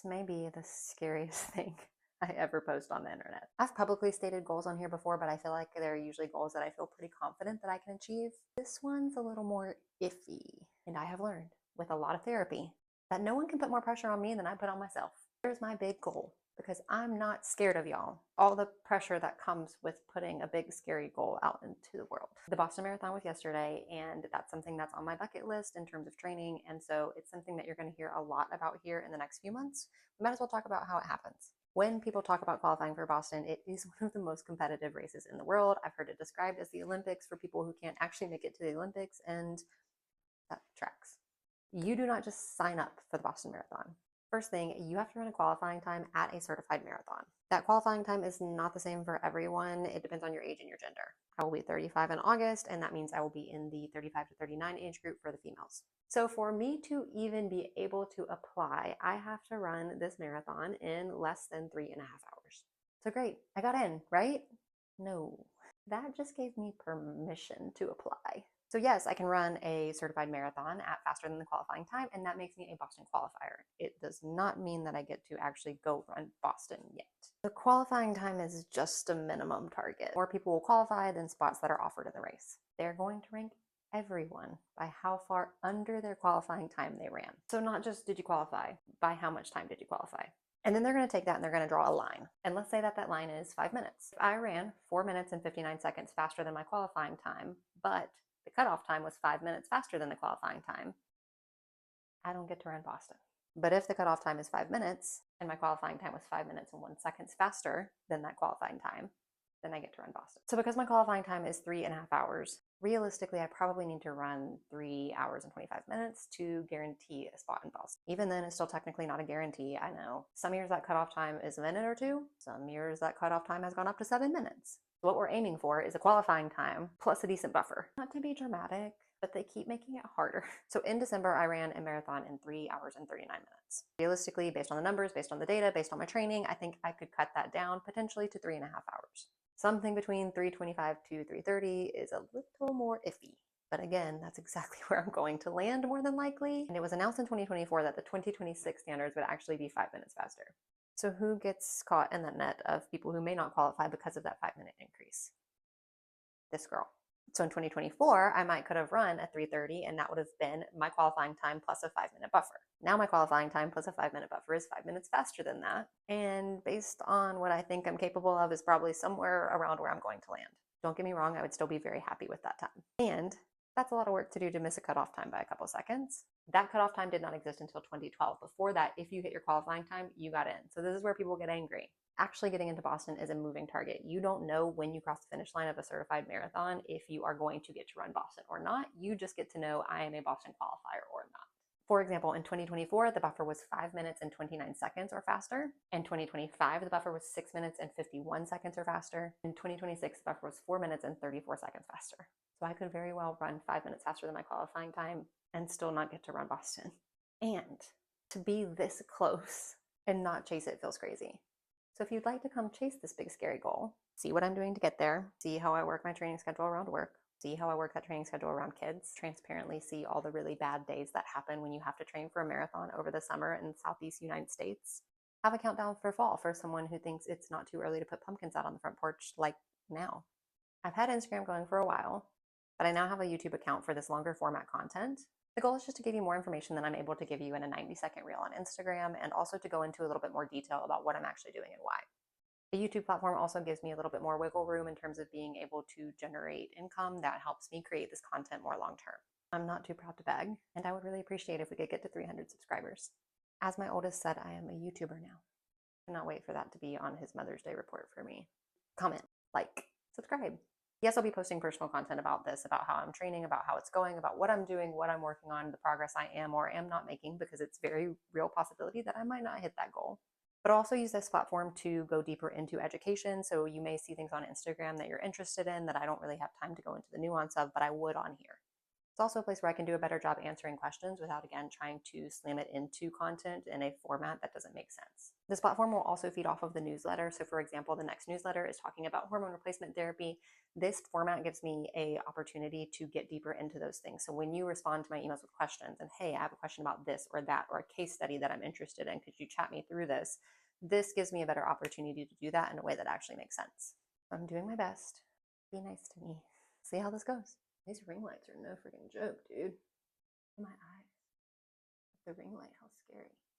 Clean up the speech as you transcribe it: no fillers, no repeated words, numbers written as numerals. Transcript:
may be the scariest thing I ever post on the internet. I've publicly stated goals on here before, but I feel like they're usually goals that I feel pretty confident that I can achieve. This one's a little more iffy, and I have learned with a lot of therapy that no one can put more pressure on me than I put on myself. Here's my big goal, because I'm not scared of y'all. All the pressure that comes with putting a big scary goal out into the world. The Boston Marathon was yesterday, and that's something that's on my bucket list in terms of training, and so it's something that you're going to hear a lot about here in the next few months. We might as well talk about how it happens. When people talk about qualifying for Boston, it is one of the most competitive races in the world. I've heard it described as the Olympics for people who can't actually make it to the Olympics, and that tracks. You do not just sign up for the Boston Marathon. First thing, you have to run a qualifying time at a certified marathon. That qualifying time is not the same for everyone. It depends on your age and your gender. I will be 35 in August, and that means I will be in the 35 to 39 age group for the females. So for me to even be able to apply, I have to run this marathon in less than 3.5 hours. So great, I got in, right? No, that just gave me permission to apply. So yes, I can run a certified marathon at faster than the qualifying time, and that makes me a Boston qualifier. It does not mean that I get to actually go run Boston yet. The qualifying time is just a minimum target. More people will qualify than spots that are offered in the race. They're going to rank everyone by how far under their qualifying time they ran. So not just did you qualify, by how much time did you qualify? And then they're going to take that and they're going to draw a line. And let's say that that line is 5 minutes. If I ran 4 minutes and 59 seconds faster than my qualifying time, but the cutoff time was 5 minutes faster than the qualifying time, I don't get to run Boston. But if the cutoff time is 5 minutes and my qualifying time was 5 minutes and 1 second faster than that qualifying time, then I get to run Boston. So because my qualifying time is 3.5 hours, realistically, I probably need to run 3 hours and 25 minutes to guarantee a spot in Boston. Even then, it's still technically not a guarantee, I know. Some years that cutoff time is a minute or two. Some years that cutoff time has gone up to 7 minutes. What we're aiming for is a qualifying time plus a decent buffer. Not to be dramatic, but they keep making it harder. So in December, I ran a marathon in 3 hours and 39 minutes. Realistically, based on the numbers, based on the data, based on my training, I think I could cut that down potentially to 3.5 hours. Something between 3:25 to 3:30 is a little more iffy. But again, that's exactly where I'm going to land more than likely. And it was announced in 2024 that the 2026 standards would actually be 5 minutes faster. So who gets caught in that net of people who may not qualify because of that 5-minute increase? This girl. So in 2024, I might could have run at 3:30, and that would have been my qualifying time plus a 5-minute buffer. Now my qualifying time plus a 5-minute buffer is 5 minutes faster than that. And based on what I think I'm capable of is probably somewhere around where I'm going to land. Don't get me wrong, I would still be very happy with that time. And that's a lot of work to do to miss a cutoff time by a couple seconds. That cutoff time did not exist until 2012. Before that, if you hit your qualifying time, you got in. So this is where people get angry. Actually getting into Boston is a moving target. You don't know when you cross the finish line of a certified marathon if you are going to get to run Boston or not. You just get to know I am a Boston qualifier or not. For example, in 2024, the buffer was 5 minutes and 29 seconds or faster. In 2025, the buffer was 6 minutes and 51 seconds or faster. In 2026, the buffer was 4 minutes and 34 seconds faster. So I could very well run 5 minutes faster than my qualifying time and still not get to run Boston. And to be this close and not chase it feels crazy. So if you'd like to come chase this big scary goal, see what I'm doing to get there, see how I work my training schedule around work, see how I work that training schedule around kids, transparently see all the really bad days that happen when you have to train for a marathon over the summer in Southeast United States, have a countdown for fall for someone who thinks it's not too early to put pumpkins out on the front porch like now. I've had Instagram going for a while, but I now have a YouTube account for this longer format content. The goal is just to give you more information than I'm able to give you in a 90-second reel on Instagram, and also to go into a little bit more detail about what I'm actually doing and why. The YouTube platform also gives me a little bit more wiggle room in terms of being able to generate income that helps me create this content more long term. I'm not too proud to beg, and I would really appreciate if we could get to 300 subscribers. As my oldest said, I am a YouTuber now. I cannot wait for that to be on his Mother's Day report for me. Comment, like, subscribe. Yes, I'll be posting personal content about this, about how I'm training, about how it's going, about what I'm doing, what I'm working on, the progress I am or am not making, because it's very real possibility that I might not hit that goal. But I'll also use this platform to go deeper into education. So you may see things on Instagram that you're interested in that I don't really have time to go into the nuance of, but I would on here. It's also a place where I can do a better job answering questions without, again, trying to slam it into content in a format that doesn't make sense. This platform will also feed off of the newsletter. So for example, the next newsletter is talking about hormone replacement therapy. This format gives me a opportunity to get deeper into those things. So when you respond to my emails with questions and, hey, I have a question about this or that, or a case study that I'm interested in, could you chat me through this? This gives me a better opportunity to do that in a way that actually makes sense. I'm doing my best. Be nice to me. See how this goes. These ring lights are no freaking joke, dude. My eyes. The ring light, how scary.